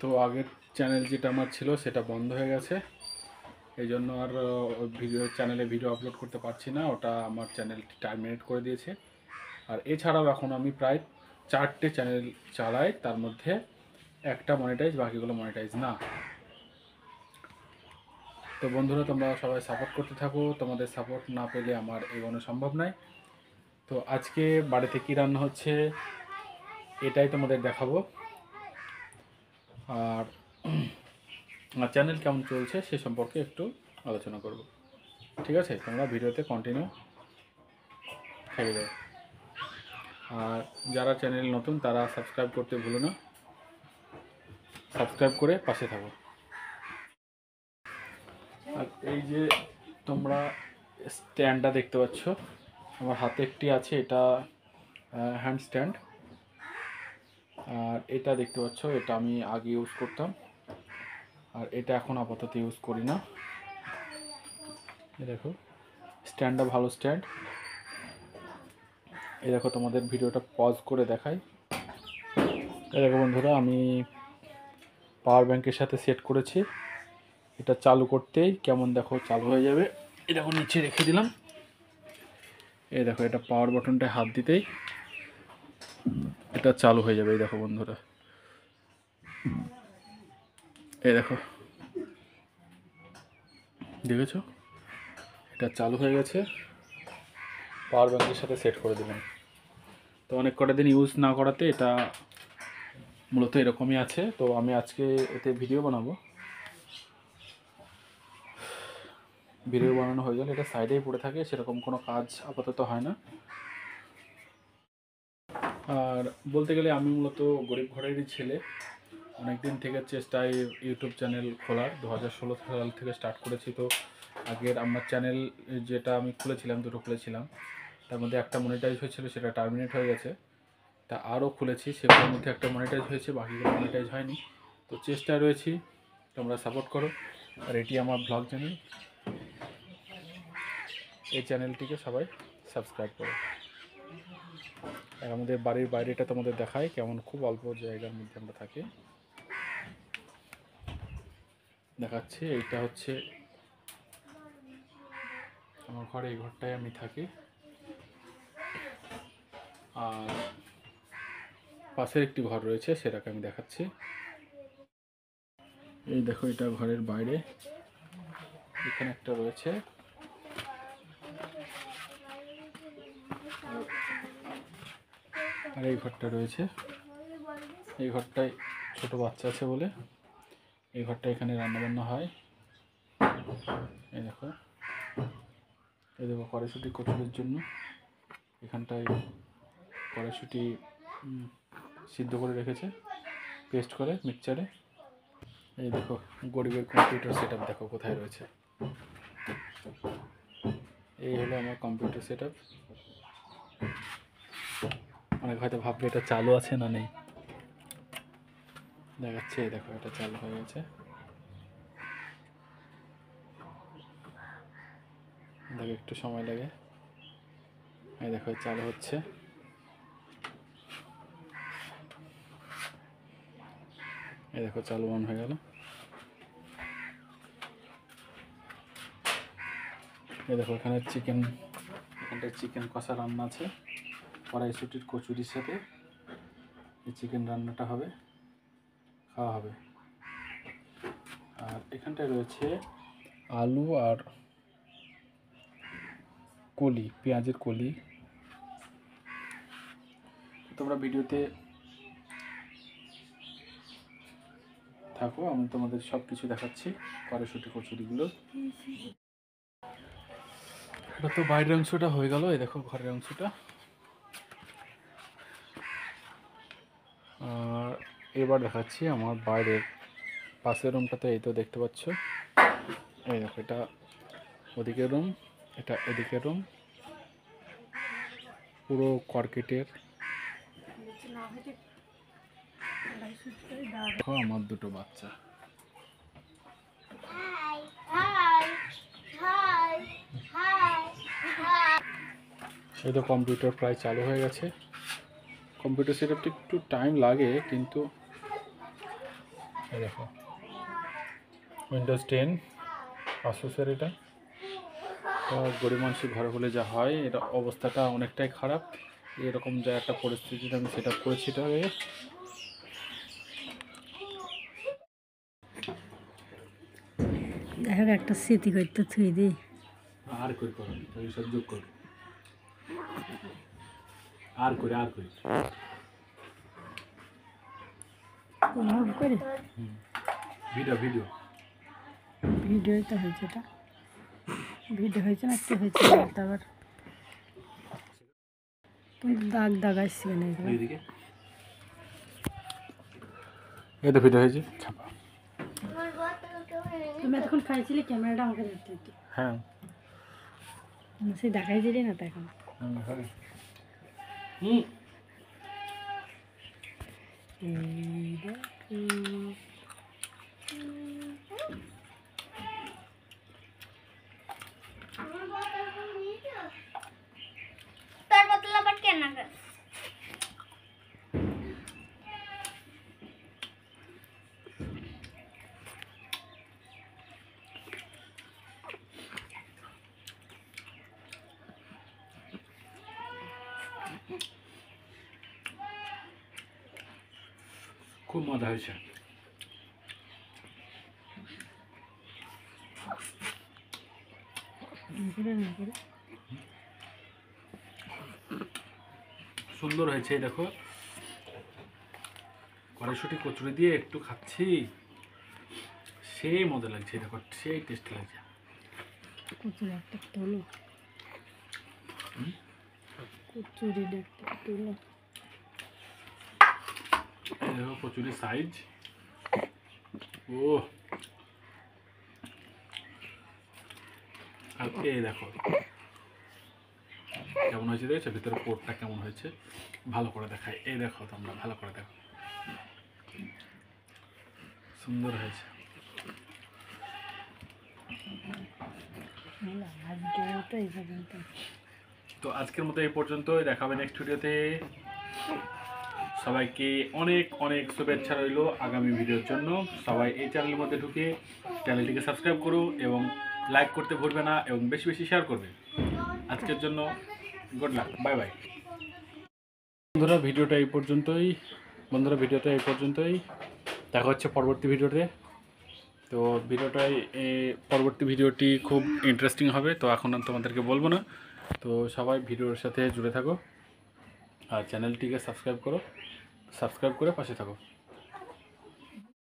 তো আগের চ্যানেল যেটা আমার ছিল সেটা বন্ধ হয়ে গেছে, এই জন্য আর চ্যানেলে ভিডিও আপলোড করতে পারছি না। ওটা আমার চ্যানেলটি টার্মিনেট করে দিয়েছে। আর এছাড়াও এখন আমি প্রায় 4টে চ্যানেল চালাই, তার মধ্যে একটা মনিটাইজ, বাকিগুলো মনিটাইজ না। তো বন্ধুরা, তোমরা সবাই সাপোর্ট করতে থাকো, তোমাদের সাপোর্ট না পেলে আমার এগোনো সম্ভব নয়। তো আজকে বাড়িতে কী রান্না হচ্ছে এটাই তোমাদের দেখাবো, আর আমার চ্যানেল কেমন চলছে সে সম্পর্কে একটু আলোচনা করব। ঠিক আছে, তোমরা ভিডিওতে কন্টিনিউ থেকে যাও। আর যারা চ্যানেল নতুন তারা সাবস্ক্রাইব করতে ভুলো না, সাবস্ক্রাইব করে পাশে থাকো। আর এই যে তোমরা স্ট্যান্ডটা দেখতে পাচ্ছ, আমার হাতে একটি আছে, এটা হ্যান্ড স্ট্যান্ড। আর এটা দেখতে পাচ্ছ, এটা আমি আগে ইউজ করতাম, আর এটা এখন আপাতত ইউজ করি না। এই দেখো স্ট্যান্ডটা ভালো স্ট্যান্ড। এই দেখো তোমাদের ভিডিওটা পজ করে দেখাই। এই দেখো বন্ধুরা, আমি পাওয়ার ব্যাংকের সাথে সেট করেছি। এটা চালু করতেই কেমন দেখো চালু হয়ে যাবে। এই দেখো নিচে রেখে দিলাম। এই দেখো এটা পাওয়ার বাটনটায় হাত দিতেই এটা চালু হয়ে যাবে। এই দেখো বন্ধুরা, এই দেখো দেখেছো, এটা চালু হয়ে গেছে। পাওয়ার ব্যাংকের সাথে সেট করে দিলাম। তো অনেক কটা দিন ইউজ না করাতে এটা মূলত এরকমই আছে। তো আমি আজকে এতে ভিডিও বানাবো। ভিডিও বানানো হয়ে গেলে এটা সাইডেই পড়ে থাকে, সেরকম কোনো কাজ আপাতত হয় না। আর বলতে গেলে আমি মূলত গরিব ঘরেরই ছেলে। অনেক দিন থেকে চেষ্টায় ইউটিউব চ্যানেল খোলার, 2016 সাল থেকে স্টার্ট করেছি। তো আগের আমার চ্যানেল যেটা আমি খুলেছিলাম, দুটো খুলেছিলাম, তার মধ্যে একটা মনিটাইজ হয়েছিল, সেটা টার্মিনেট হয়ে গেছে। তা আরও খুলেছি, সেগুলোর মধ্যে একটা মনিটাইজ হয়েছে, বাকিগুলো মনিটাইজ হয়নি। তো চেষ্টায় রয়েছি, তোমরা সাপোর্ট করো। আর এটি আমার ব্লগ চ্যানেল, এই চ্যানেলটিকে সবাই সাবস্ক্রাইব করো। আর আমাদের বাড়ির বাইরেটা তোমাদের দেখায় কেমন, খুব অল্প জায়গার মধ্যে আমরা থাকি। দেখাচ্ছি, এইটা হচ্ছে আমার ঘরে, এই ঘরটায় আমি থাকি। আর পাশের একটি ঘর রয়েছে, সেটাকে আমি দেখাচ্ছি। এই দেখো, এটা ঘরের বাইরে, এখানে একটা রয়েছে। আর এই ঘরটা রয়েছে, এই ঘরটায় ছোট বাচ্চা আছে বলে এই ঘরটা, এখানে রান্নাবান্না হয়। এই দেখো, এই দেখো কড়াইশুঁটি কচুরির জন্য এখানটায় কড়াইশুঁটি সিদ্ধ করে রেখেছে, পেস্ট করে মিক্সচারে। এই দেখো গরিবের কম্পিউটার সেট আপ, দেখো কোথায় রয়েছে। এই হলো আমার কম্পিউটার সেট আপ। অনেক হয়তো ভাববে এটা চালু আছে না নেই, দেখাচ্ছে। এই দেখো এটা চালু হয়ে গেছে, দেখো একটু সময় লাগে। এই দেখো চালু হচ্ছে। এই দেখো চালু অন হয়ে গেল। এই দেখো এখানে চিকেন, এখানটায় চিকেন কষা রান্না আছে কড়াইশুঁটির কচুরির সাথে। এই চিকেন রান্নাটা হবে, খাওয়া হবে। আর এখানটায় রয়েছে আলু আর কলি, পেঁয়াজের কলি। তোমরা ভিডিওতে থাকো, আমি তোমাদের সব কিছু দেখাচ্ছি কড়াইশুঁটি কচুরিগুলো। এটা তো বাইরের অংশটা হয়ে গেল, এই দেখো ঘরের অংশটা। আর এবার দেখাচ্ছি আমার বাইরের পাশের রুমটাতে। এই তো দেখতে পাচ্ছ, এই দেখো এটা ওদিকের রুম, এটা এদিকের রুম, পুরো কর্কেটের। দেখো আমার দুটো বাচ্চা। এই তো কম্পিউটার প্রায় চালু হয়ে গেছে। কম্পিউটার সেটআপটা একটু টাইম লাগে, কিন্তু এই দেখো উইন্ডোজ 10 আসুসের এটা। তো গরিব মানুষের ঘরে হলে যা হয়, এটা অবস্থাটা অনেকটাই খারাপ। এরকম যা একটা পরিস্থিতিতে আমি সেট আপ করেছি এটাকে। দেখো একটা স্মৃতি করতে থুই দিই। আর করি করো সহ্য করো, আর করি অফ করে ভিডিও ভিডিও ভিডিও তো হয়েছে, এটা ভিডিও হয়েছে না কি হয়েছে তারপর কিন্তু দাগ আসছে না এগুলো। এইদিকে এটা ভিডিও হয়েছে ছাপা। তুমি এতক্ষণ খাইছিলে, ক্যামেরাটা আমাকে ধরতে হতো। হ্যাঁ সে দেখাই দিলি না তো এখন। এই দেখো তার বদলে আবার কেন না? খুব মজা হয়েছে। সুন্দর হয়েছে দেখো, কড়াইশুঁটি কচুরি দিয়ে একটু খাচ্ছি, সেই মজা লাগছে দেখো, সেই টেস্ট লাগছে। কচুরি একটা তোলো, কচুরি একটা তোলো। দেখো কচুরির সাইজ, ও আর এই দেখো কেমন হয়েছে, দেখছো ভিতরে পোরটা কেমন হয়েছে, ভালো করে দেখায়। এই দেখো তোমরা ভালো করে দেখো, সুন্দর হয়েছে। তো আজকের মতো এই পর্যন্তই, দেখা হবে নেক্সট ভিডিওতে। সবাইকে অনেক অনেক শুভেচ্ছা রইল আগামী ভিডিওর জন্য। সবাই এই চ্যানেলের মধ্যে ঢুকে চ্যানেলটিকে সাবস্ক্রাইব করো এবং লাইক করতে ভুলবে না এবং বেশি বেশি শেয়ার করবে। আজকের জন্য গুড লাক, বাই বাই। বন্ধুরা ভিডিওটা এই পর্যন্তই, দেখা হচ্ছে পরবর্তী ভিডিওতে। তো পরবর্তী ভিডিওটি খুব ইন্টারেস্টিং হবে, তো এখন তোমাদেরকে বলবো না। তো সবাই ভিডিওর সাথে জুড়ে থাকো আর চ্যানেলটিকে সাবস্ক্রাইব করে পাশে থাকো।